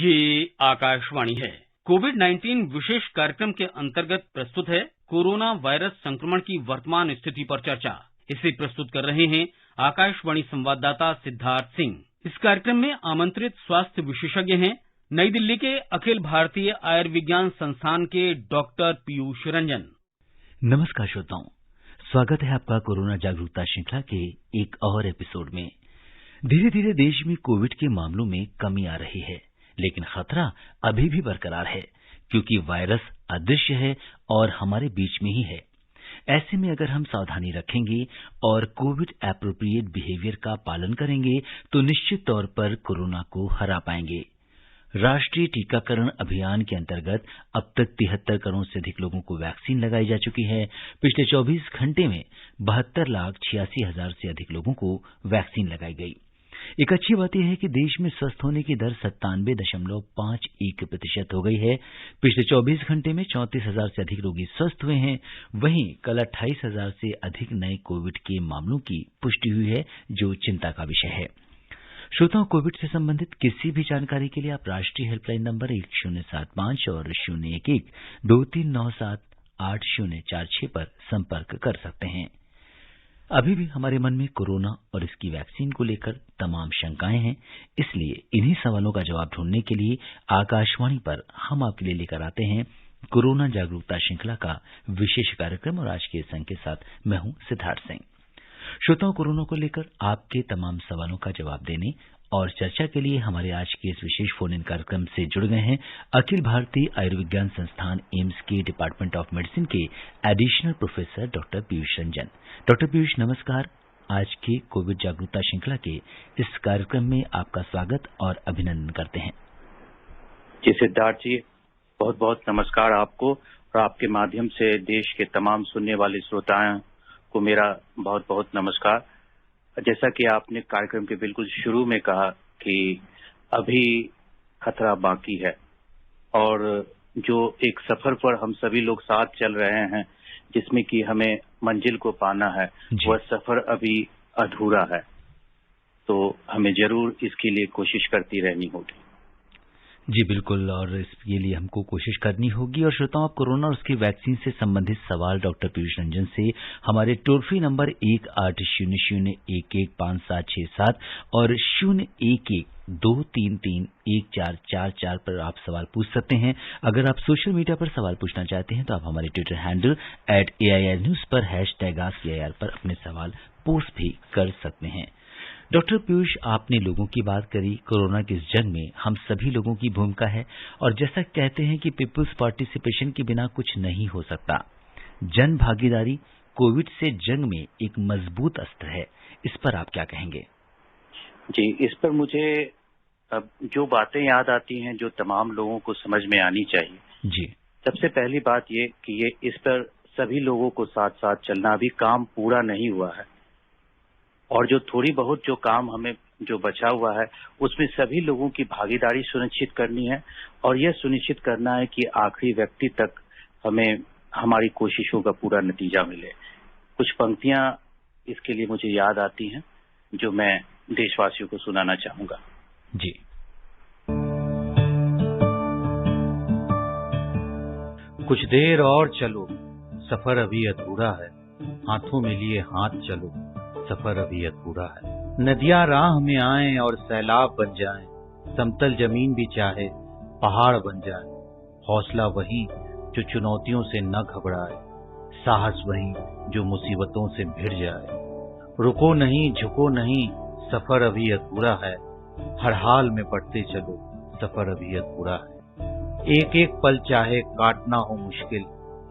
ये आकाशवाणी है। कोविड-19 विशेष कार्यक्रम के अंतर्गत प्रस्तुत है कोरोना वायरस संक्रमण की वर्तमान स्थिति पर चर्चा। इसे प्रस्तुत कर रहे हैं आकाशवाणी संवाददाता सिद्धार्थ सिंह। इस कार्यक्रम में आमंत्रित स्वास्थ्य विशेषज्ञ हैं नई दिल्ली के अखिल भारतीय आयुर्विज्ञान संस्थान के डॉक्टर पीयूष रंजन। नमस्कार श्रोताओं, स्वागत है आपका कोरोना जागरूकता श्रृंखला के एक और एपिसोड में। धीरे धीरे देश में कोविड के मामलों में कमी आ रही है, लेकिन खतरा अभी भी बरकरार है क्योंकि वायरस अदृश्य है और हमारे बीच में ही है। ऐसे में अगर हम सावधानी रखेंगे और कोविड एप्रोप्रिएट बिहेवियर का पालन करेंगे तो निश्चित तौर पर कोरोना को हरा पाएंगे। राष्ट्रीय टीकाकरण अभियान के अंतर्गत अब तक 73 करोड़ से अधिक लोगों को वैक्सीन लगाई जा चुकी है। पिछले 24 घंटे में 72,86,000 से अधिक लोगों को वैक्सीन लगाई गई। एक अच्छी बात यह है कि देश में स्वस्थ होने की दर 97.51% हो गई है। पिछले 24 घंटे में 34,000 से अधिक रोगी स्वस्थ हुए हैं। वहीं कल 28,000 से अधिक नए कोविड के मामलों की पुष्टि हुई है, जो चिंता का विषय है। श्रोताओं, कोविड से संबंधित किसी भी जानकारी के लिए आप राष्ट्रीय हेल्पलाइन नंबर 1075 और 011-2397-8046 पर संपर्क कर सकते हैं। अभी भी हमारे मन में कोरोना और इसकी वैक्सीन को लेकर तमाम शंकाएं हैं, इसलिए इन्हीं सवालों का जवाब ढूंढने के लिए आकाशवाणी पर हम आपके लिए लेकर आते हैं कोरोना जागरूकता श्रृंखला का विशेष कार्यक्रम। और आज के इस अंक के साथ मैं हूं सिद्धार्थ सिंह। श्रोताओं, कोरोना को लेकर आपके तमाम सवालों का जवाब देने और चर्चा के लिए हमारे आज के इस विशेष फोन इन कार्यक्रम से जुड़ गए हैं अखिल भारतीय आयुर्विज्ञान संस्थान एम्स के डिपार्टमेंट ऑफ मेडिसिन के additional professor doctor Piyush Ranjan. Doctor Piyush, नमस्कार। आज के कोविड जागरूकता श्रृंखला के इस कार्यक्रम में आपका स्वागत और अभिनंदन करते हैं। जी सिद्धार्थ जी, बहुत बहुत नमस्कार आपको और आपके माध्यम से देश के तमाम सुनने वाले श्रोताओं को मेरा बहुत बहुत नमस्कार। जैसा कि आपने कार्यक्रम के बिल्कुल शुरू में कहा कि अभी खतरा बाकी है और जो एक सफर पर हम सभी लोग साथ चल रहे हैं, जिसमें कि हमें मंजिल को पाना है, वह सफर अभी अधूरा है। तो हमें जरूर इसके लिए कोशिश करती रहनी होगी। जी बिल्कुल, और इसके लिए हमको कोशिश करनी होगी। और श्रोताओं, आप कोरोना और उसकी वैक्सीन से संबंधित सवाल डॉक्टर पीयूष रंजन से हमारे टोल फ्री नंबर 1800-115767 और 011-233-1444 पर आप सवाल पूछ सकते हैं। अगर आप सोशल मीडिया पर सवाल पूछना चाहते हैं तो आप हमारे ट्विटर हैंडल @AIRnews पर #AskAIR पर अपने सवाल पोस्ट भी कर सकते हैं। डॉक्टर पीयूष, आपने लोगों की बात करी। कोरोना की इस जंग में हम सभी लोगों की भूमिका है और जैसा कहते हैं कि पीपुल्स पार्टिसिपेशन के बिना कुछ नहीं हो सकता। जन भागीदारी कोविड से जंग में एक मजबूत अस्त्र है। इस पर आप क्या कहेंगे? जी, इस पर मुझे अब जो बातें याद आती हैं जो तमाम लोगों को समझ में आनी चाहिए। जी, सबसे पहली बात ये कि इस पर सभी लोगों को साथ साथ चलना। अभी काम पूरा नहीं हुआ है और जो थोड़ी बहुत जो काम हमें जो बचा हुआ है उसमें सभी लोगों की भागीदारी सुनिश्चित करनी है और यह सुनिश्चित करना है कि आखिरी व्यक्ति तक हमें हमारी कोशिशों का पूरा नतीजा मिले। कुछ पंक्तियां इसके लिए मुझे याद आती हैं जो मैं देशवासियों को सुनाना चाहूंगा। जी, कुछ देर और चलो, सफर अभी अधूरा है, हाथों में लिए हाथ चलो, सफर अभी अधूरा है। नदियां राह में आएं और सैलाब बन जाएं, समतल जमीन भी चाहे पहाड़ बन जाए। हौसला वही जो चुनौतियों से न घबराए, साहस वही जो मुसीबतों से भिड़ जाए। रुको नहीं, झुको नहीं, सफर अभी अधूरा है, हर हाल में बढ़ते चलो, सफर अभी अधूरा है। एक एक पल चाहे काटना हो मुश्किल,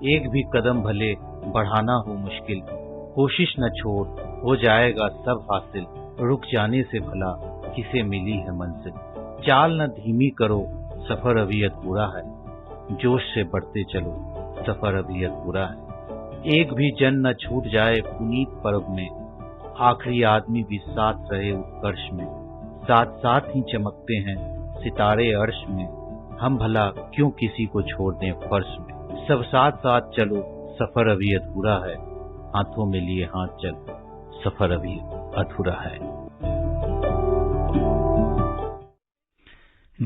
एक भी कदम भले बढ़ाना हो मुश्किल, कोशिश न छोड़ हो जाएगा सब हासिल, रुक जाने से भला किसे मिली है मंजिल। चाल न धीमी करो, सफर अभी अधूरा है, जोश से बढ़ते चलो, सफर अभी अधूरा है। एक भी जन न छूट जाए पुनीत पर्व में, आखिरी आदमी भी साथ रहे उत्कर्ष में। साथ साथ ही चमकते हैं सितारे अर्श में, हम भला क्यों किसी को छोड़ दें फर्श में। सब साथ साथ चलो, सफर अभी अधूरा है, हाथों में लिए हाथ चलो, सफर अभी अधूरा है।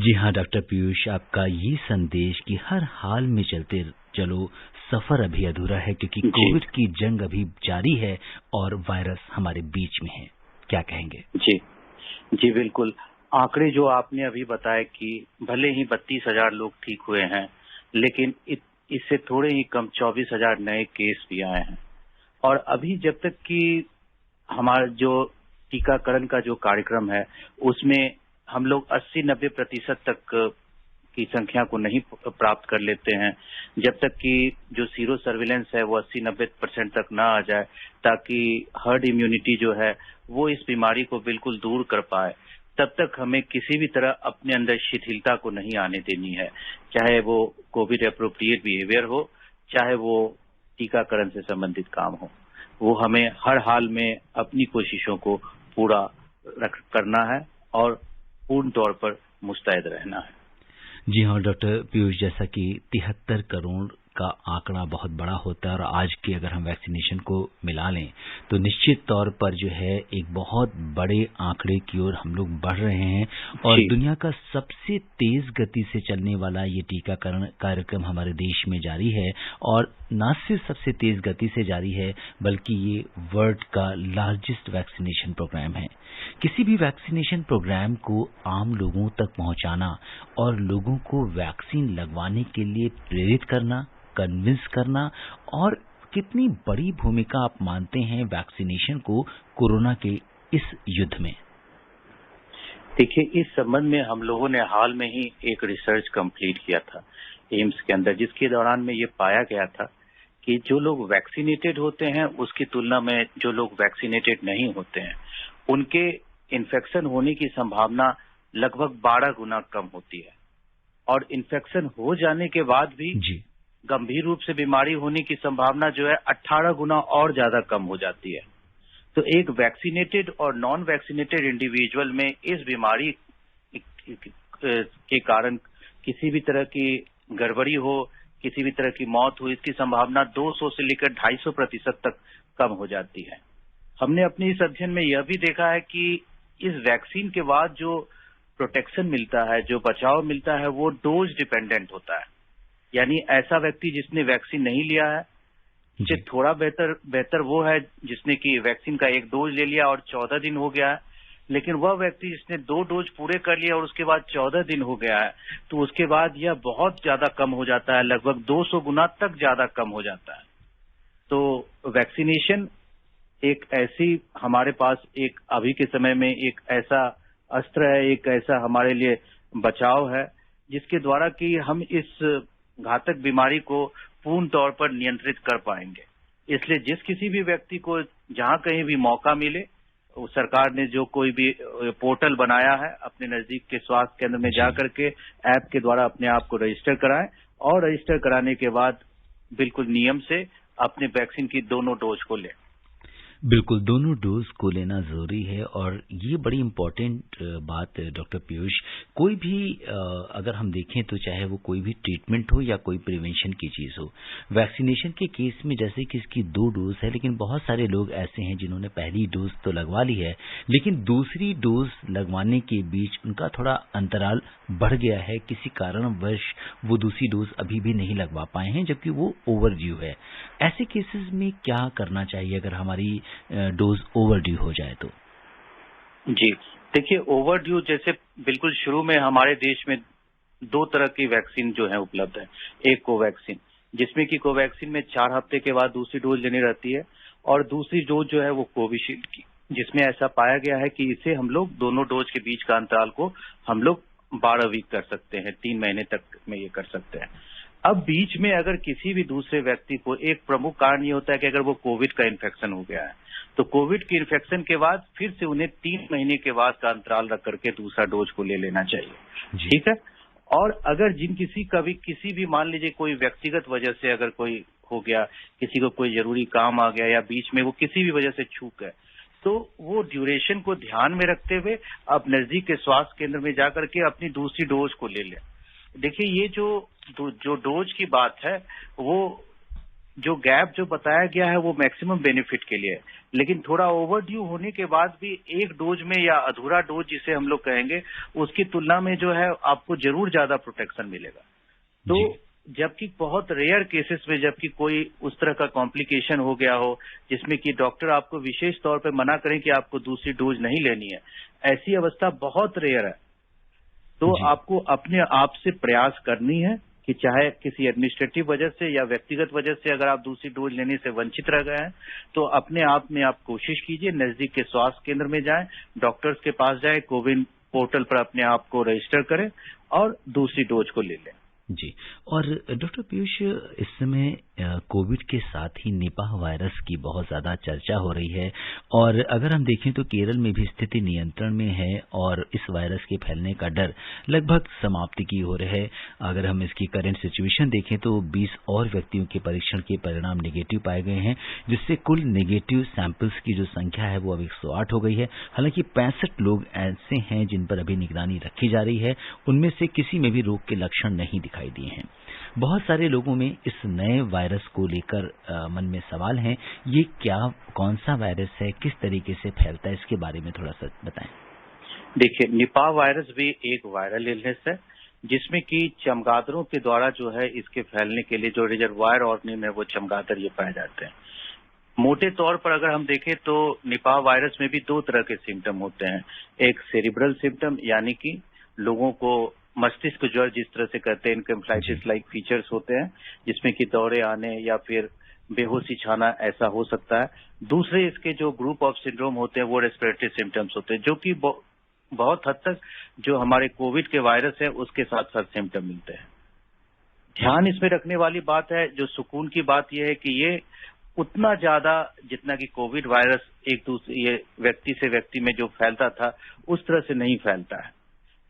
जी हाँ डॉक्टर पीयूष, आपका ये संदेश कि हर हाल में चलते चलो, सफर अभी अधूरा है, क्योंकि कोविड की जंग अभी जारी है और वायरस हमारे बीच में है, क्या कहेंगे? जी बिल्कुल। आंकड़े जो आपने अभी बताए कि भले ही 32,000 लोग ठीक हुए हैं, लेकिन इससे थोड़े ही कम 24,000 नए केस भी आए हैं। और अभी जब तक कि हमारा जो टीकाकरण का जो कार्यक्रम है, उसमें हम लोग 80-90% तक की संख्या को नहीं प्राप्त कर लेते हैं, जब तक कि जो सीरो सर्विलेंस है वो 80-90% तक ना आ जाए, ताकि हर्ड इम्यूनिटी जो है वो इस बीमारी को बिल्कुल दूर कर पाए, तब तक हमें किसी भी तरह अपने अंदर शिथिलता को नहीं आने देनी है। चाहे वो कोविड एप्रोप्रिएट बिहेवियर हो, चाहे वो टीकाकरण से संबंधित काम हो, वो हमें हर हाल में अपनी कोशिशों को पूरा करना है और पूर्ण तौर पर मुस्तैद रहना है। जी हाँ डॉक्टर पीयूष, जैसा कि 73 करोड़ का आंकड़ा बहुत बड़ा होता है और आज की अगर हम वैक्सीनेशन को मिला लें तो निश्चित तौर पर जो है एक बहुत बड़े आंकड़े की ओर हम लोग बढ़ रहे हैं और दुनिया का सबसे तेज गति से चलने वाला ये टीकाकरण कार्यक्रम हमारे देश में जारी है और न सिर्फ सबसे तेज गति से जारी है बल्कि ये वर्ल्ड का लार्जेस्ट वैक्सीनेशन प्रोग्राम है। किसी भी वैक्सीनेशन प्रोग्राम को आम लोगों तक पहुंचाना और लोगों को वैक्सीन लगवाने के लिए प्रेरित करना, कन्विंस करना, और कितनी बड़ी भूमिका आप मानते हैं वैक्सीनेशन को कोरोना के इस युद्ध में? देखिए, इस संबंध में हम लोगों ने हाल में ही एक रिसर्च कंप्लीट किया था एम्स के अंदर, जिसके दौरान में ये पाया गया था कि जो लोग वैक्सीनेटेड होते हैं उसकी तुलना में जो लोग वैक्सीनेटेड नहीं होते हैं उनके इन्फेक्शन होने की संभावना लगभग 12 गुना कम होती है और इन्फेक्शन हो जाने के बाद भी गंभीर रूप से बीमारी होने की संभावना जो है 18 गुना और ज्यादा कम हो जाती है। तो एक वैक्सीनेटेड और नॉन वैक्सीनेटेड इंडिविजुअल में इस बीमारी के कारण किसी भी तरह की गड़बड़ी हो, किसी भी तरह की मौत हो, इसकी संभावना 200 से लेकर 250% तक कम हो जाती है। हमने अपने इस अध्ययन में यह भी देखा है कि इस वैक्सीन के बाद जो प्रोटेक्शन मिलता है, जो बचाव मिलता है, वो डोज डिपेंडेंट होता है। यानी ऐसा व्यक्ति जिसने वैक्सीन नहीं लिया है, उससे थोड़ा बेहतर वो है जिसने कि वैक्सीन का एक डोज ले लिया और 14 दिन हो गया है, लेकिन वह व्यक्ति जिसने 2 डोज पूरे कर लिया और उसके बाद 14 दिन हो गया है, तो उसके बाद यह बहुत ज्यादा कम हो जाता है, लगभग 200 गुना तक ज्यादा कम हो जाता है। तो वैक्सीनेशन एक ऐसी हमारे पास एक अभी के समय में एक ऐसा अस्त्र है, एक ऐसा हमारे लिए बचाव है जिसके द्वारा कि हम इस घातक बीमारी को पूर्ण तौर पर नियंत्रित कर पाएंगे। इसलिए जिस किसी भी व्यक्ति को जहां कहीं भी मौका मिले, सरकार ने जो कोई भी पोर्टल बनाया है, अपने नजदीक के स्वास्थ्य केंद्र में जाकर के ऐप के द्वारा अपने आप को रजिस्टर कराएं और रजिस्टर कराने के बाद बिल्कुल नियम से अपने वैक्सीन की दोनों डोज को लें। बिल्कुल, दोनों डोज को लेना जरूरी है और ये बड़ी इम्पोर्टेंट बात है डॉक्टर पीयूष। कोई भी अगर हम देखें तो चाहे वो कोई भी ट्रीटमेंट हो या कोई प्रिवेंशन की चीज हो, वैक्सीनेशन के केस में जैसे कि इसकी 2 डोज है, लेकिन बहुत सारे लोग ऐसे हैं जिन्होंने पहली डोज तो लगवा ली है लेकिन दूसरी डोज लगवाने के बीच उनका थोड़ा अंतराल बढ़ गया है, किसी कारणवश वो दूसरी डोज अभी भी नहीं लगवा पाए हैं जबकि वो ओवर ड्यू है। ऐसे केसेस में क्या करना चाहिए अगर हमारी डोज ओवर ड्यू हो जाए तो? जी देखिए, ओवर ड्यू जैसे बिल्कुल शुरू में हमारे देश में 2 तरह की वैक्सीन जो है उपलब्ध है। एक कोवैक्सीन, जिसमें कि कोवैक्सीन में 4 हफ्ते के बाद दूसरी डोज लेनी रहती है, और दूसरी डोज जो है वो कोविशील्ड की, जिसमें ऐसा पाया गया है कि इसे हम लोग दोनों डोज के बीच का अंतराल को हम लोग 12 वीक कर सकते हैं, 3 महीने तक में ये कर सकते हैं। अब बीच में अगर किसी भी दूसरे व्यक्ति को, एक प्रमुख कारण ये होता है कि अगर वो कोविड का इन्फेक्शन हो गया है तो कोविड के इन्फेक्शन के बाद फिर से उन्हें 3 महीने के बाद का अंतराल रख करके दूसरा डोज को ले लेना चाहिए। ठीक है। और अगर किसी भी मान लीजिए कोई व्यक्तिगत वजह से अगर कोई हो गया, किसी को कोई जरूरी काम आ गया या बीच में वो किसी भी वजह से चूक गए, तो वो ड्यूरेशन को ध्यान में रखते हुए आप नजदीक के स्वास्थ्य केंद्र में जाकर के अपनी दूसरी डोज को ले लें। देखिए, ये जो डोज की बात है वो जो गैप जो बताया गया है वो मैक्सिमम बेनिफिट के लिए है, लेकिन थोड़ा ओवरड्यू होने के बाद भी एक डोज में या अधूरा डोज जिसे हम लोग कहेंगे उसकी तुलना में जो है आपको जरूर ज्यादा प्रोटेक्शन मिलेगा। तो जबकि बहुत रेयर केसेस में जबकि कोई उस तरह का कॉम्प्लिकेशन हो गया हो जिसमें कि डॉक्टर आपको विशेष तौर पे मना करें कि आपको दूसरी डोज नहीं लेनी है, ऐसी अवस्था बहुत रेयर है। तो आपको अपने आप से प्रयास करनी है कि चाहे किसी एडमिनिस्ट्रेटिव वजह से या व्यक्तिगत वजह से अगर आप दूसरी डोज लेने से वंचित रह गए हैं तो अपने आप में आप कोशिश कीजिए, नजदीक के स्वास्थ्य केंद्र में जाएं, डॉक्टर्स के पास जाएं, कोविन पोर्टल पर अपने आप को रजिस्टर करें और दूसरी डोज को ले लें। जी। और डॉक्टर पीयूष, इस समय कोविड के साथ ही निपाह वायरस की बहुत ज्यादा चर्चा हो रही है और अगर हम देखें तो केरल में भी स्थिति नियंत्रण में है और इस वायरस के फैलने का डर लगभग समाप्ति की हो रहा है। अगर हम इसकी करंट सिचुएशन देखें तो 20 और व्यक्तियों के परीक्षण के परिणाम नेगेटिव पाए गए हैं, जिससे कुल नेगेटिव सैंपल्स की जो संख्या है वो अब 108 हो गई है। हालांकि 65 लोग ऐसे हैं जिन पर अभी निगरानी रखी जा रही है, उनमें से किसी में भी रोग के लक्षण नहीं दिखाई दिए हैं। बहुत सारे लोगों में इस नए वायरस को लेकर मन में सवाल हैं, ये कौन सा वायरस है, किस तरीके से फैलता है, इसके बारे में थोड़ा सा बताएं। देखिए, निपाह वायरस भी एक वायरल इलनेस है जिसमें कि चमगादड़ों के द्वारा जो है इसके फैलने के लिए जो रिजर्वायर ऑर्गेनिज्म है वो चमगादड़ ये पाए जाते हैं। मोटे तौर पर अगर हम देखें तो निपाह वायरस में भी दो तरह के सिम्टम होते हैं। एक सेरिब्रल सिम्टम यानी कि लोगों को मस्तिष्क ज्वर जिस तरह से कहते हैं, इनकेफेलाइटिस लाइक फीचर्स होते हैं जिसमें कि दौरे आने या फिर बेहोशी छाना ऐसा हो सकता है। दूसरे इसके जो ग्रुप ऑफ सिंड्रोम होते हैं वो रेस्पिरेटरी सिम्टम्स होते हैं जो कि बहुत हद तक जो हमारे कोविड के वायरस है उसके साथ साथ सिम्टम मिलते हैं। ध्यान इसमें रखने वाली बात है, जो सुकून की बात यह है कि ये उतना ज्यादा जितना कि कोविड वायरस एक दूसरे ये व्यक्ति से व्यक्ति में जो फैलता था उस तरह से नहीं फैलता है।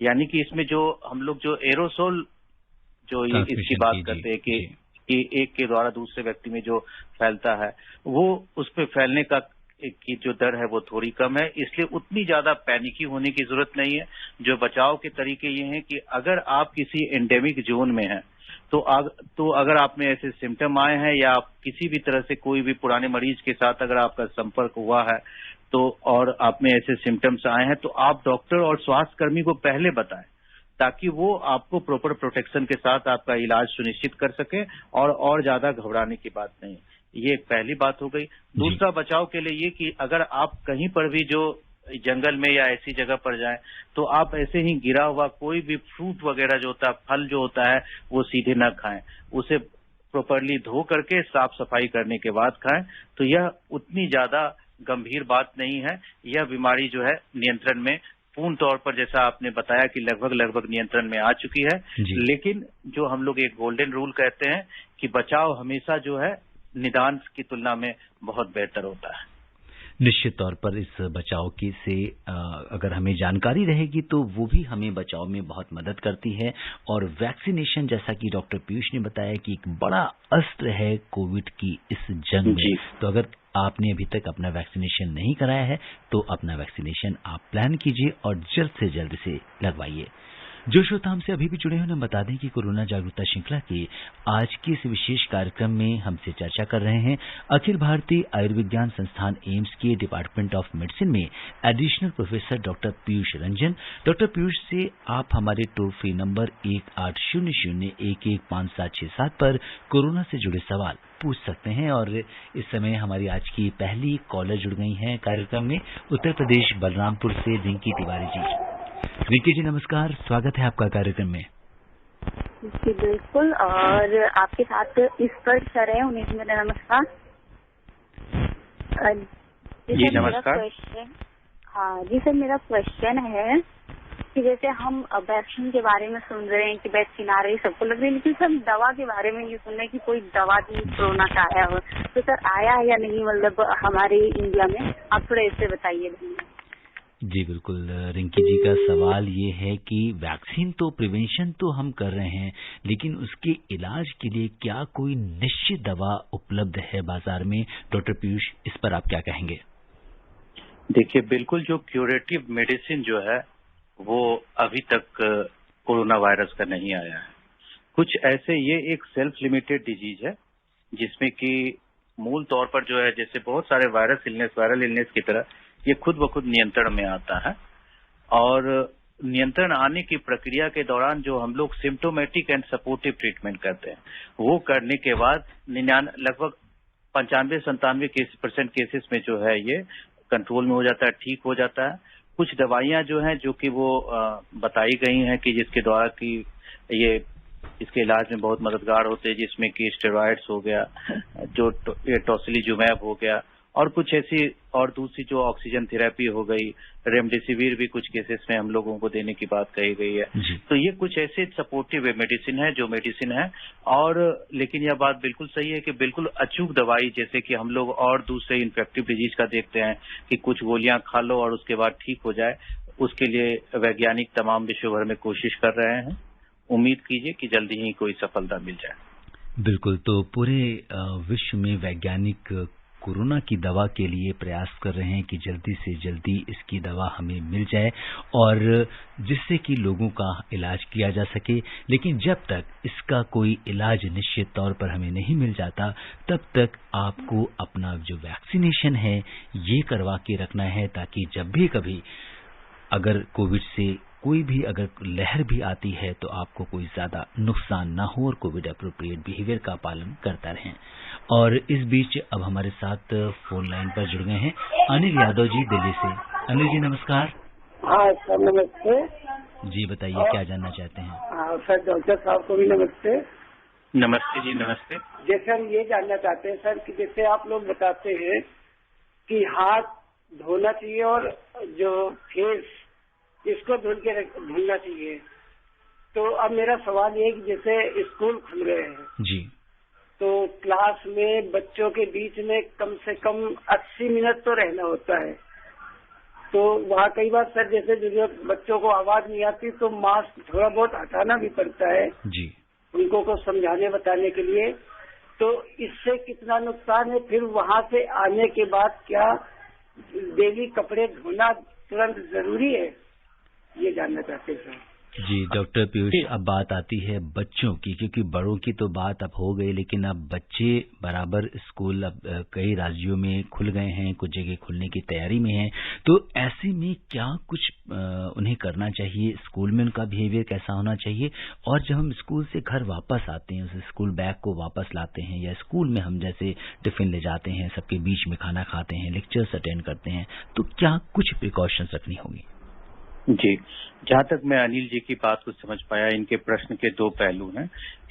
यानी कि इसमें जो हम लोग जो एरोसोल जो इसकी बात करते हैं कि एक के द्वारा दूसरे व्यक्ति में जो फैलता है वो उस पे फैलने की जो दर है वो थोड़ी कम है, इसलिए उतनी ज्यादा पैनिकी होने की जरूरत नहीं है। जो बचाव के तरीके ये हैं कि अगर आप किसी एंडेमिक जोन में हैं तो अगर आप में ऐसे सिम्टम आए हैं या आप किसी भी तरह से कोई भी पुराने मरीज के साथ अगर आपका संपर्क हुआ है तो और आप में ऐसे सिम्टम्स आए हैं तो आप डॉक्टर और स्वास्थ्य कर्मी को पहले बताएं ताकि वो आपको प्रॉपर प्रोटेक्शन के साथ आपका इलाज सुनिश्चित कर सके और ज्यादा घबराने की बात नहीं। ये एक पहली बात हो गई। दूसरा बचाव के लिए ये कि अगर आप कहीं पर भी जो जंगल में या ऐसी जगह पर जाएं तो आप ऐसे ही गिरा हुआ कोई भी फ्रूट वगैरह जो होता है, फल जो होता है वो सीधे न खाएं, उसे प्रॉपरली धो करके साफ सफाई करने के बाद खाएं। तो यह उतनी ज्यादा गंभीर बात नहीं है। यह बीमारी जो है नियंत्रण में पूर्ण तौर पर, जैसा आपने बताया कि लगभग नियंत्रण में आ चुकी है। लेकिन जो हम लोग एक गोल्डन रूल कहते हैं कि बचाव हमेशा जो है निदान की तुलना में बहुत बेहतर होता है। निश्चित तौर पर इस बचाव की से अगर हमें जानकारी रहेगी तो वो भी हमें बचाव में बहुत मदद करती है। और वैक्सीनेशन, जैसा कि डॉक्टर पीयूष ने बताया, कि एक बड़ा अस्त्र है कोविड की इस जंग में। तो अगर आपने अभी तक अपना वैक्सीनेशन नहीं कराया है तो अपना वैक्सीनेशन आप प्लान कीजिए और जल्द से जल्द इसे लगवाइए। जो श्रोता हमसे अभी भी जुड़े हैं उन्हें बता दें कि कोरोना जागरूकता श्रृंखला के आज के इस विशेष कार्यक्रम में हमसे चर्चा कर रहे हैं अखिल भारतीय आयुर्विज्ञान संस्थान एम्स के डिपार्टमेंट ऑफ मेडिसिन में additional professor doctor Piyush Ranjan. Doctor Piyush से आप हमारे टोल फ्री नंबर 1800115767 पर कोरोना से जुड़े सवाल पूछ सकते हैं। और इस समय हमारी आज की पहली कॉलर जुड़ गई हैं कार्यक्रम में, उत्तर प्रदेश बलरामपुर से रिंकी तिवारी जी। रिंकी जी नमस्कार, स्वागत है आपका कार्यक्रम में। जी बिल्कुल, और आपके साथ इस पर सर है, उन्हें भी मेरा नमस्कार। जी नमस्कार। हाँ जी सर, मेरा क्वेश्चन है कि जैसे हम वैक्सीन के बारे में सुन रहे हैं कि वैक्सीन आ रही, सबको लग रही है, लेकिन हम दवा के बारे में ये सुन रहे हैं कि कोई दवा भी कोरोना का आया हो, तो सर आया है या नहीं, मतलब हमारे इंडिया में, आप थोड़ा इससे बताइए। जी बिल्कुल, रिंकी जी का सवाल ये है कि वैक्सीन तो प्रिवेंशन तो हम कर रहे हैं, लेकिन उसके इलाज के लिए क्या कोई निश्चित दवा उपलब्ध है बाजार में? डॉक्टर पीयूष, इस पर आप क्या कहेंगे? देखिए, बिल्कुल जो क्यूरेटिव मेडिसिन जो है वो अभी तक कोरोना वायरस का नहीं आया है। कुछ ऐसे, ये एक सेल्फ लिमिटेड डिजीज है जिसमें कि मूल तौर पर जो है जैसे बहुत सारे वायरल इलनेस की तरह ये खुद ब खुद नियंत्रण में आता है। और नियंत्रण आने की प्रक्रिया के दौरान जो हम लोग सिम्टोमेटिक एंड सपोर्टिव ट्रीटमेंट करते हैं, वो करने के बाद लगभग 95-97% केसेस में जो है ये कंट्रोल में हो जाता है, ठीक हो जाता है। कुछ दवाइयां जो हैं जो कि वो बताई गई हैं कि जिसके द्वारा कि ये इसके इलाज में बहुत मददगार होते हैं, जिसमें कि स्टेरॉइड्स हो गया, जो टोसिलीजुमैब हो गया, और कुछ ऐसी और दूसरी जो ऑक्सीजन थेरेपी हो गई, रेमडेसिविर भी कुछ केसेस में हम लोगों को देने की बात कही गई है। तो ये कुछ ऐसे सपोर्टिव मेडिसिन है। और लेकिन यह बात बिल्कुल सही है कि बिल्कुल अचूक दवाई, जैसे कि हम लोग और दूसरे इन्फेक्टिव डिजीज का देखते हैं कि कुछ गोलियां खा लो और उसके बाद ठीक हो जाए, उसके लिए वैज्ञानिक तमाम विश्व भर में कोशिश कर रहे हैं। उम्मीद कीजिए कि जल्दी ही कोई सफलता मिल जाए। बिल्कुल, तो पूरे विश्व में वैज्ञानिक कोरोना की दवा के लिए प्रयास कर रहे हैं कि जल्दी से जल्दी इसकी दवा हमें मिल जाए और जिससे कि लोगों का इलाज किया जा सके। लेकिन जब तक इसका कोई इलाज निश्चित तौर पर हमें नहीं मिल जाता, तब तक आपको अपना जो वैक्सीनेशन है ये करवा के रखना है, ताकि जब भी कभी अगर कोविड से कोई भी अगर लहर भी आती है तो आपको कोई ज्यादा नुकसान ना हो और कोविड एप्रोप्रिएट बिहेवियर का पालन करता रहें। और इस बीच अब हमारे साथ फोन लाइन पर जुड़ गए हैं अनिल यादव जी दिल्ली से। अनिल जी नमस्कार। हाँ सर नमस्ते जी बताइए क्या जानना चाहते हैं। हाँ सर, डॉक्टर साहब को भी नमस्ते। नमस्ते जी नमस्ते। जैसे हम ये जानना चाहते हैं सर कि जैसे आप लोग बताते हैं कि हाथ धोना चाहिए और जो फेस इसको धुलना चाहिए, तो अब मेरा सवाल ये है कि जैसे स्कूल खुल गए हैं जी, तो क्लास में बच्चों के बीच में कम से कम 80 मिनट तो रहना होता है, तो वहाँ कई बार सर जैसे जो बच्चों को आवाज नहीं आती तो मास्क थोड़ा बहुत हटाना भी पड़ता है जी, उनको को समझाने बताने के लिए। तो इससे कितना नुकसान है? फिर वहाँ से आने के बाद क्या डेली कपड़े धोना तुरंत जरूरी है, ये जानना चाहते हैं सर। जी डॉक्टर पीयूष, अब बात आती है बच्चों की, क्योंकि बड़ों की तो बात अब हो गई, लेकिन अब बच्चे बराबर स्कूल अब कई राज्यों में खुल गए हैं, कुछ जगह खुलने की तैयारी में हैं, तो ऐसे में क्या कुछ उन्हें करना चाहिए? स्कूल में उनका बिहेवियर कैसा होना चाहिए? और जब हम स्कूल से घर वापस आते हैं, उस स्कूल बैग को वापस लाते हैं, या स्कूल में हम जैसे टिफिन ले जाते हैं, सबके बीच में खाना खाते हैं, लेक्चर्स अटेंड करते हैं, तो क्या कुछ प्रिकॉशंस रखनी होगी? जी, जहाँ तक मैं अनिल जी की बात को समझ पाया, इनके प्रश्न के दो पहलू हैं।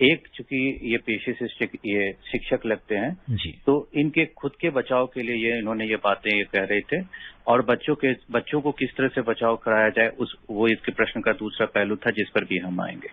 एक, चूंकि ये पेशे से ये शिक्षक लगते हैं जी, तो इनके खुद के बचाव के लिए इन्होंने ये बातें ये कह रहे थे, और बच्चों को किस तरह से बचाव कराया जाए वो इसके प्रश्न का दूसरा पहलू था, जिस पर भी हम आएंगे।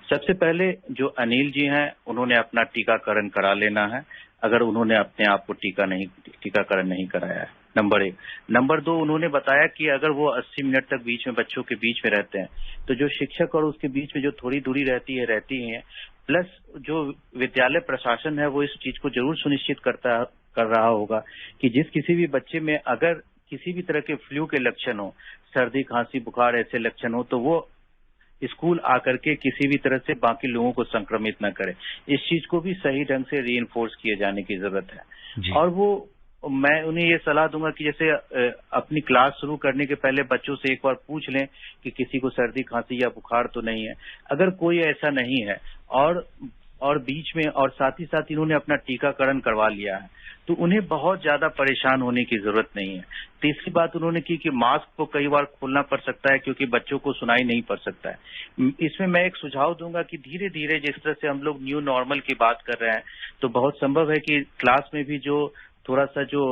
सबसे पहले जो अनिल जी हैं, उन्होंने अपना टीकाकरण करा लेना है, अगर उन्होंने अपने आप को टीकाकरण नहीं कराया है, नंबर 1। नंबर 2, उन्होंने बताया कि अगर वो 80 मिनट तक बीच में बच्चों के बीच में रहते हैं, तो जो शिक्षक और उसके बीच में जो थोड़ी दूरी रहती है, प्लस जो विद्यालय प्रशासन है वो इस चीज को जरूर सुनिश्चित कर रहा होगा कि किसी भी बच्चे में अगर किसी भी तरह के फ्लू के लक्षण हो, सर्दी खांसी बुखार ऐसे लक्षण हो, तो वो स्कूल आकर के किसी भी तरह से बाकी लोगों को संक्रमित न करे। इस चीज को भी सही ढंग से रीइंफोर्स किए जाने की जरूरत है। और मैं उन्हें ये सलाह दूंगा कि जैसे अपनी क्लास शुरू करने के पहले बच्चों से एक बार पूछ लें कि किसी को सर्दी खांसी या बुखार तो नहीं है। अगर कोई ऐसा नहीं है और बीच में और साथ ही साथ इन्होंने अपना टीकाकरण करवा लिया है, तो उन्हें बहुत ज्यादा परेशान होने की जरूरत नहीं है। तीसरी बात उन्होंने की कि मास्क को कई बार खोलना पड़ सकता है क्योंकि बच्चों को सुनाई नहीं पड़ सकता है। इसमें मैं एक सुझाव दूंगा कि धीरे धीरे जिस तरह से हम लोग न्यू नॉर्मल की बात कर रहे हैं, तो बहुत संभव है कि क्लास में भी जो थोड़ा सा जो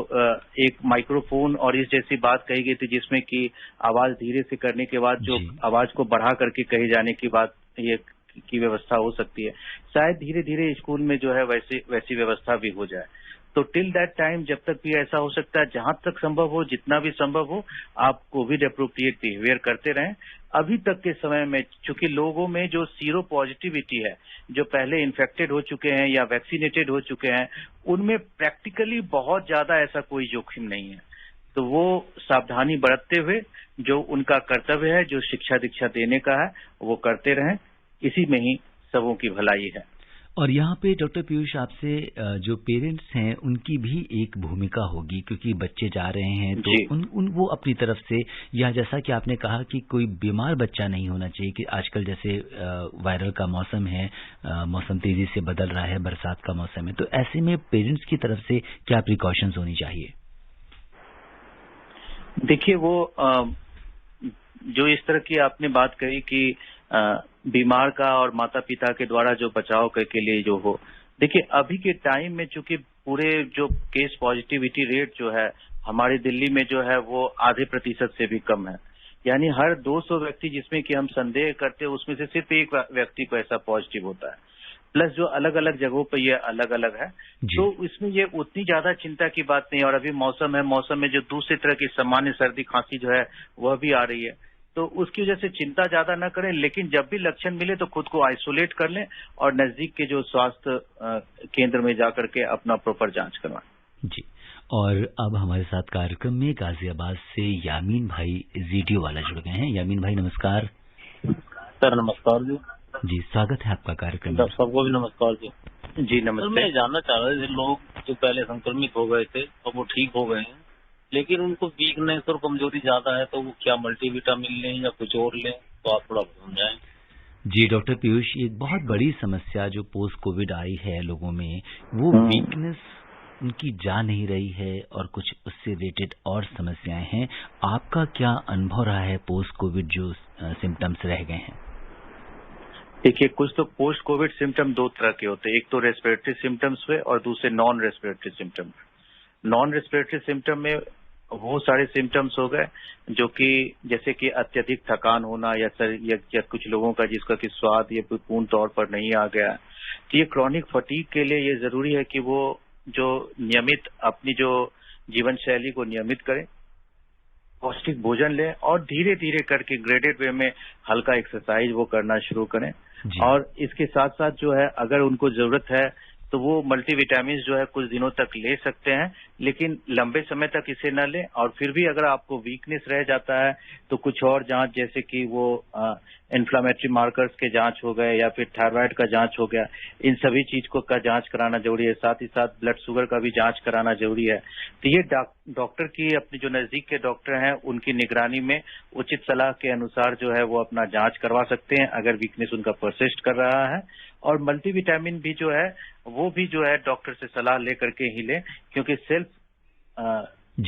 एक माइक्रोफोन और इस जैसी बात कही गई थी, जिसमें कि आवाज धीरे से करने के बाद जो आवाज को बढ़ा करके कही जाने की बात ये की व्यवस्था हो सकती है, शायद धीरे धीरे स्कूल में जो है वैसी व्यवस्था भी हो जाए। तो टिल दैट टाइम जब तक भी ऐसा हो सकता है, जहां तक संभव हो, जितना भी संभव हो, आप कोविड एप्रोप्रिएट बिहेवियर करते रहें। अभी तक के समय में चूंकि लोगों में जो सीरो पॉजिटिविटी है, जो पहले इन्फेक्टेड हो चुके हैं या वैक्सीनेटेड हो चुके हैं, उनमें प्रैक्टिकली बहुत ज्यादा ऐसा कोई जोखिम नहीं है। तो वो सावधानी बरतते हुए जो उनका कर्तव्य है, जो शिक्षा दीक्षा देने का है, वो करते रहें। इसी में ही सबों की भलाई है। और यहाँ पे डॉक्टर पीयूष आपसे जो पेरेंट्स हैं उनकी भी एक भूमिका होगी, क्योंकि बच्चे जा रहे हैं तो वो अपनी तरफ से, या जैसा कि आपने कहा कि कोई बीमार बच्चा नहीं होना चाहिए, कि आजकल जैसे वायरल का मौसम है, मौसम तेजी से बदल रहा है, बरसात का मौसम है, तो ऐसे में पेरेंट्स की तरफ से क्या प्रिकॉशंस होनी चाहिए? देखिए, वो जो इस तरह की आपने बात कही कि बीमार का और माता पिता के द्वारा जो बचाव के लिए जो हो, देखिए अभी के टाइम में चूंकि पूरे जो केस पॉजिटिविटी रेट जो है हमारी दिल्ली में जो है वो आधे % से भी कम है। यानी हर 200 व्यक्ति जिसमें कि हम संदेह करते हैं उसमें से सिर्फ एक व्यक्ति को ऐसा पॉजिटिव होता है। प्लस जो अलग अलग जगहों पर ये अलग अलग है, तो इसमें ये उतनी ज्यादा चिंता की बात नहीं है। और अभी मौसम है, मौसम में जो दूसरी तरह की सामान्य सर्दी खांसी जो है वह भी आ रही है, तो उसकी वजह से चिंता ज्यादा न करें। लेकिन जब भी लक्षण मिले तो खुद को आइसोलेट कर लें और नजदीक के जो स्वास्थ्य केंद्र में जाकर के अपना प्रॉपर जांच करवाएं। जी। और अब हमारे साथ कार्यक्रम में गाजियाबाद से यामीन भाई जीडियो वाला जुड़ गए हैं। यामीन भाई नमस्कार। सर नमस्कार जी। जी, स्वागत है आपका कार्यक्रम में। डॉक्टर साहब को भी नमस्कार जी। जी नमस्ते। सर मैं जानना चाह रहा था, लोग जो पहले संक्रमित हो गए थे और वो ठीक हो गए हैं, लेकिन उनको वीकनेस और कमजोरी ज्यादा है, तो वो क्या मल्टीविटामिन लें या कुछ और लें, तो आप थोड़ा समझाएं। जी डॉक्टर पीयूष, ये बहुत बड़ी समस्या जो पोस्ट कोविड आई है लोगों में, वो वीकनेस उनकी जा नहीं रही है और कुछ उससे रिलेटेड और समस्याएं हैं। आपका क्या अनुभव रहा है पोस्ट कोविड जो सिम्टम्स रह गए हैं? देखिए, कुछ तो पोस्ट कोविड सिम्टम 2 तरह के होते हैं। एक तो रेस्पिरेटरी सिम्टम्स हुए और दूसरे non respiratory symptom. Non respiratory symptom में वो सारे सिम्टम्स हो गए जो कि जैसे कि अत्यधिक थकान होना या कुछ लोगों का जिसका कि स्वाद ये पूर्ण तौर पर नहीं आ गया। तो ये क्रॉनिक फटीग के लिए ये जरूरी है कि वो जो नियमित अपनी जो जीवन शैली को नियमित करें, पौष्टिक भोजन लें और धीरे धीरे करके ग्रेडेड वे में हल्का एक्सरसाइज वो करना शुरू करें। और इसके साथ साथ जो है अगर उनको जरूरत है तो वो मल्टीविटामिन जो है कुछ दिनों तक ले सकते हैं, लेकिन लंबे समय तक इसे न लें। और फिर भी अगर आपको वीकनेस रह जाता है तो कुछ और जांच, जैसे कि वो इन्फ्लामेटरी मार्कर्स के जांच हो गए या फिर थायराइड का जांच हो गया, इन सभी चीज का जांच कराना जरूरी है। साथ ही साथ ब्लड शुगर का भी जांच कराना जरूरी है। तो ये डॉक्टर की, अपने जो नजदीक के डॉक्टर हैं उनकी निगरानी में उचित सलाह के अनुसार जो है वो अपना जांच करवा सकते हैं अगर वीकनेस उनका परसिस्ट कर रहा है। और मल्टीविटामिन भी जो है वो भी जो है डॉक्टर से सलाह लेकर के ही लें, क्योंकि सेल्फ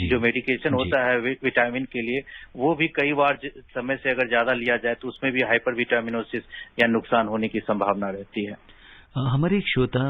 जो मेडिकेशन होता है विटामिन के लिए, वो भी कई बार समय से अगर ज्यादा लिया जाए तो उसमें भी हाइपर विटामिनोसिस या नुकसान होने की संभावना रहती है। हमारे एक श्रोता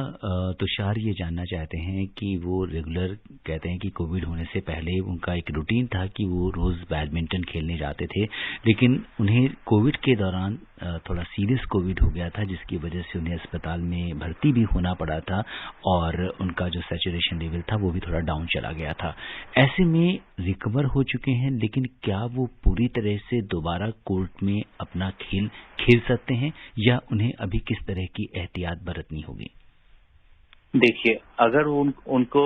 तुषार ये जानना चाहते हैं कि वो रेगुलर कहते हैं कि कोविड होने से पहले उनका एक रूटीन था कि वो रोज बैडमिंटन खेलने जाते थे, लेकिन उन्हें कोविड के दौरान थोड़ा सीरियस कोविड हो गया था, जिसकी वजह से उन्हें अस्पताल में भर्ती भी होना पड़ा था और उनका जो सैचुरेशन लेवल था वो भी थोड़ा डाउन चला गया था। ऐसे में रिकवर हो चुके हैं, लेकिन क्या वो पूरी तरह से दोबारा कोर्ट में अपना खेल खेल सकते हैं या उन्हें अभी किस तरह की एहतियात बरतनी होगी? देखिए, अगर उनको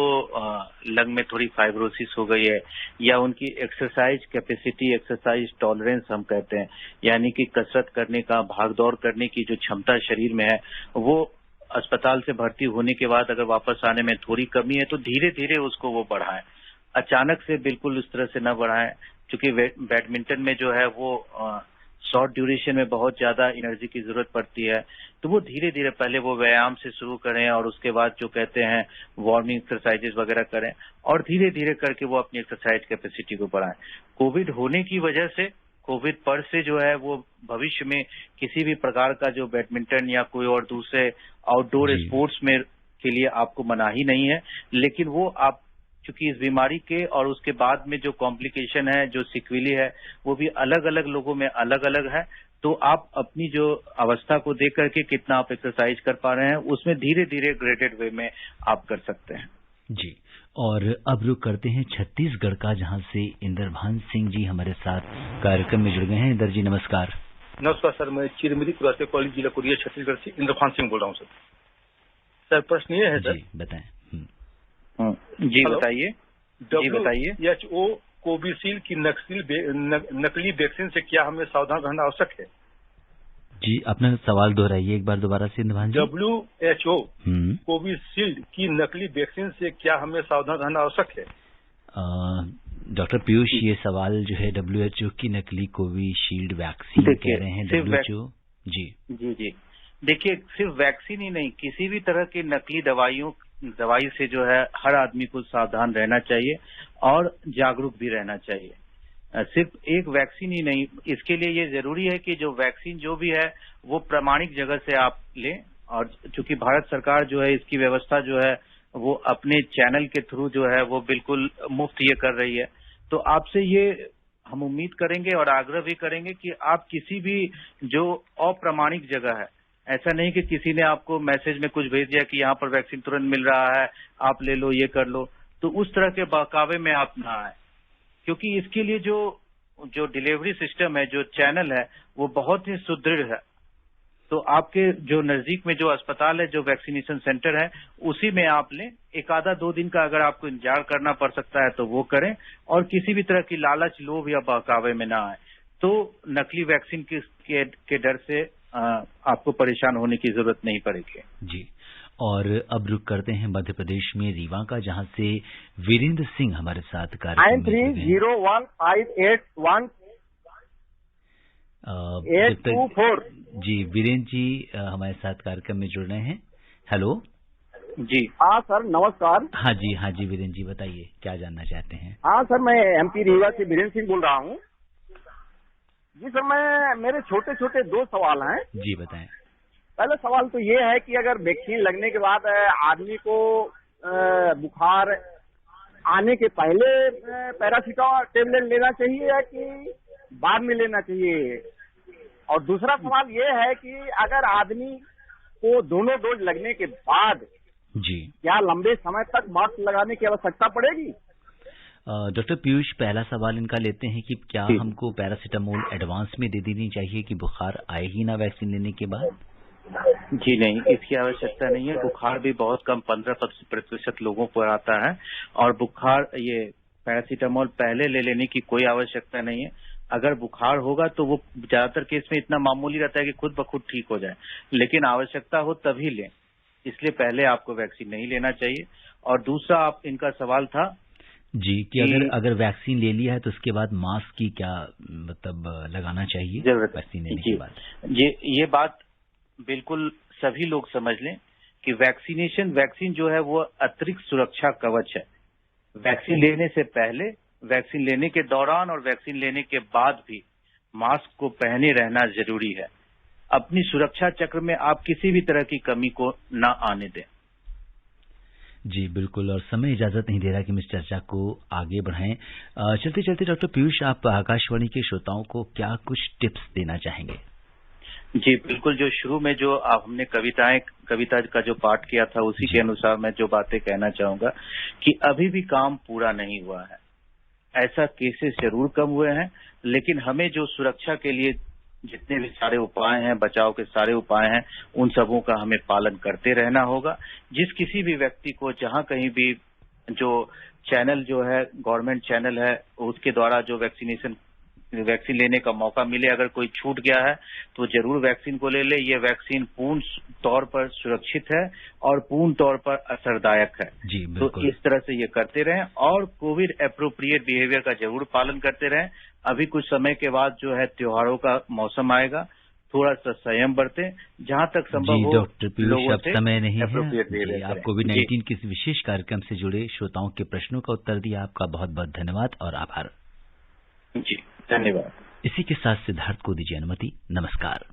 लंग में थोड़ी फाइब्रोसिस हो गई है या उनकी एक्सरसाइज कैपेसिटी, एक्सरसाइज टॉलरेंस हम कहते हैं, यानी कि कसरत करने का, भागदौड़ करने की जो क्षमता शरीर में है, वो अस्पताल से भर्ती होने के बाद अगर वापस आने में थोड़ी कमी है तो धीरे धीरे उसको वो बढ़ाएं। अचानक से बिल्कुल उस तरह से न बढ़ाएं, क्योंकि बैडमिंटन में जो है वो शॉर्ट ड्यूरेशन में बहुत ज्यादा एनर्जी की जरूरत पड़ती है। तो वो धीरे धीरे पहले वो व्यायाम से शुरू करें और उसके बाद जो कहते हैं वार्मिंग एक्सरसाइजेस वगैरह करें और धीरे धीरे करके वो अपनी एक्सरसाइज कैपेसिटी को बढ़ाएं। कोविड होने की वजह से, कोविड पर से जो है वो भविष्य में किसी भी प्रकार का जो बैडमिंटन या कोई और दूसरे आउटडोर स्पोर्ट्स में के लिए आपको मनाही नहीं है, लेकिन वो आप क्योंकि इस बीमारी के और उसके बाद में जो कॉम्प्लिकेशन है, जो सिक्विली है, वो भी अलग अलग लोगों में अलग अलग है। तो आप अपनी जो अवस्था को देख करके कितना आप एक्सरसाइज कर पा रहे हैं उसमें धीरे धीरे ग्रेडेड वे में आप कर सकते हैं। जी। और अब रुक करते हैं छत्तीसगढ़ का, जहां से इंद्रभान सिंह जी हमारे साथ कार्यक्रम में जुड़ गए हैं। इंद्र जी नमस्कार। नमस्कार सर, मैं चिरमिरीपुरा से कॉलेज जिला कोरिया छत्तीसगढ़ से इंद्रभान सिंह बोल रहा हूँ सर। सर प्रश्न ये है सर। जी बताएं। जी बताइए। WHO कोविशील्ड की नकली वैक्सीन से क्या हमें सावधान रहना आवश्यक है? जी, अपना सवाल दोहराइए एक बार दोबारा से इंद्रभान जी। WHO कोविशील्ड की नकली वैक्सीन से क्या हमें सावधान रहना आवश्यक है? डॉक्टर पीयूष, ये सवाल जो है WHO की नकली कोविशील्ड वैक्सीन कह रहे हैं WHO। जी, देखिए, सिर्फ वैक्सीन ही नहीं, किसी भी तरह की नकली दवाई से जो है हर आदमी को सावधान रहना चाहिए और जागरूक भी रहना चाहिए। सिर्फ एक वैक्सीन ही नहीं, इसके लिए ये जरूरी है कि जो वैक्सीन जो भी है वो प्रमाणिक जगह से आप लें। और चूंकि भारत सरकार जो है इसकी व्यवस्था जो है वो अपने चैनल के थ्रू जो है वो बिल्कुल मुफ्त ये कर रही है, तो आपसे ये हम उम्मीद करेंगे और आग्रह भी करेंगे कि आप किसी भी जो अप्रमाणिक जगह है, ऐसा नहीं कि किसी ने आपको मैसेज में कुछ भेज दिया कि यहाँ पर वैक्सीन तुरंत मिल रहा है, आप ले लो, ये कर लो, तो उस तरह के बहकावे में आप ना आए, क्योंकि इसके लिए जो डिलीवरी सिस्टम है, जो चैनल है, वो बहुत ही सुदृढ़ है। तो आपके जो नजदीक में जो अस्पताल है, जो वैक्सीनेशन सेंटर है, उसी में आप लें। एक आधा 2 दिन का अगर आपको इंतजार करना पड़ सकता है तो वो करें, और किसी भी तरह की लालच, लोभ या बहकावे में ना आए। तो नकली वैक्सीन के डर से आपको परेशान होने की जरूरत नहीं पड़ेगी। जी, और अब रुक करते हैं मध्य प्रदेश में रीवा का, जहां से वीरेंद्र सिंह हमारे साथ कार्यक्रम में 9301581824। जी, वीरेंद्र जी हमारे साथ कार्यक्रम में जुड़ रहे हैं। हेलो जी। हाँ सर, नमस्कार। हाँ जी वीरेंद्र जी, बताइए क्या जानना चाहते हैं? हाँ सर, मैं MP रीवा से वीरेंद्र सिंह बोल रहा हूँ। जी सर, मेरे छोटे छोटे 2 सवाल हैं। जी बताएं। पहला सवाल तो ये है कि अगर वैक्सीन लगने के बाद आदमी को बुखार आने के पहले पैरासीटामोल टेबलेट लेना चाहिए या कि बाद में लेना चाहिए? और दूसरा सवाल ये है कि अगर आदमी को दोनों डोज लगने के बाद जी क्या लंबे समय तक मास्क लगाने की आवश्यकता पड़ेगी? डॉक्टर पीयूष, पहला सवाल इनका लेते हैं कि क्या हमको पैरासीटामोल एडवांस में दे देनी चाहिए कि बुखार आए ही ना वैक्सीन लेने के बाद? जी नहीं, इसकी आवश्यकता नहीं है। बुखार भी बहुत कम 15% लोगों को आता है, और बुखार ये पैरासीटामोल पहले ले लेने की कोई आवश्यकता नहीं है। अगर बुखार होगा तो वो ज्यादातर केस में इतना मामूली रहता है कि खुद ब खुद ठीक हो जाए, लेकिन आवश्यकता हो तभी लें, इसलिए पहले आपको वैक्सीन नहीं लेना चाहिए। और दूसरा आप इनका सवाल था जी कि अगर वैक्सीन ले लिया है तो उसके बाद मास्क की क्या मतलब लगाना चाहिए वैक्सीन लेने के बाद? ये बात बिल्कुल सभी लोग समझ लें कि वैक्सीन जो है वो अतिरिक्त सुरक्षा कवच है। वैक्सीन लेने से पहले, वैक्सीन लेने के दौरान और वैक्सीन लेने के बाद भी मास्क को पहने रहना जरूरी है। अपनी सुरक्षा चक्र में आप किसी भी तरह की कमी को ना आने दें। जी बिल्कुल, और समय इजाजत नहीं दे रहा कि हम इस चर्चा को आगे बढ़ाएं। चलते चलते डॉक्टर पीयूष, आप आकाशवाणी के श्रोताओं को क्या कुछ टिप्स देना चाहेंगे? जी बिल्कुल, जो शुरू में जो हमने कविता का जो पाठ किया था उसी के अनुसार मैं जो बातें कहना चाहूंगा कि अभी भी काम पूरा नहीं हुआ है। ऐसा केसेस जरूर कम हुए हैं, लेकिन हमें जो सुरक्षा के लिए जितने भी सारे उपाय हैं, बचाव के सारे उपाय हैं, उन सबों का हमें पालन करते रहना होगा। जिस किसी भी व्यक्ति को जहां कहीं भी जो चैनल जो है, गवर्नमेंट चैनल है, उसके द्वारा जो वैक्सीन लेने का मौका मिले, अगर कोई छूट गया है तो जरूर वैक्सीन को ले ले। ये वैक्सीन पूर्ण तौर पर सुरक्षित है और पूर्ण तौर पर असरदायक है। जी तो इस तरह से ये करते रहें और कोविड एप्रोप्रिएट बिहेवियर का जरूर पालन करते रहें। अभी कुछ समय के बाद जो है त्योहारों का मौसम आएगा, थोड़ा सा संयम बरतें, जहां तक संभव हो। डॉक्टर पीयूष, अब समय नहीं है। आप कोविड-19 के विशेष कार्यक्रम से जुड़े श्रोताओं के प्रश्नों का उत्तर दिया, आपका बहुत बहुत धन्यवाद और आभार। जी धन्यवाद। इसी के साथ सिद्धार्थ को दीजिए अनुमति। नमस्कार।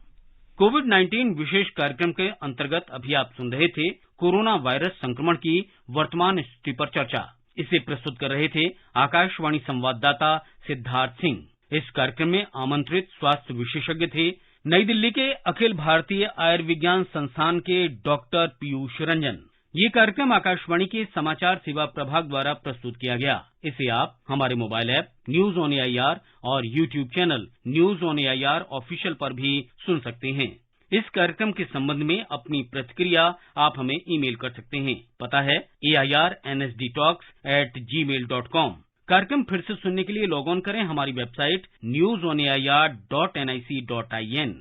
कोविड-19 विशेष कार्यक्रम के अंतर्गत अभी आप सुन रहे थे कोरोना वायरस संक्रमण की वर्तमान स्थिति पर चर्चा। इसे प्रस्तुत कर रहे थे आकाशवाणी संवाददाता सिद्धार्थ सिंह। इस कार्यक्रम में आमंत्रित स्वास्थ्य विशेषज्ञ थे नई दिल्ली के अखिल भारतीय आयुर्विज्ञान संस्थान के डॉक्टर पीयूष रंजन। ये कार्यक्रम आकाशवाणी के समाचार सेवा प्रभाग द्वारा प्रस्तुत किया गया। इसे आप हमारे mobile app news on AIR और YouTube channel news on AIR official पर भी सुन सकते हैं। इस कार्यक्रम के संबंध में अपनी प्रतिक्रिया आप हमें ईमेल कर सकते हैं। पता है airnsdtalks@gmail.com। कार्यक्रम फिर से सुनने के लिए लॉग ऑन करें हमारी वेबसाइट newsonair.nic.in।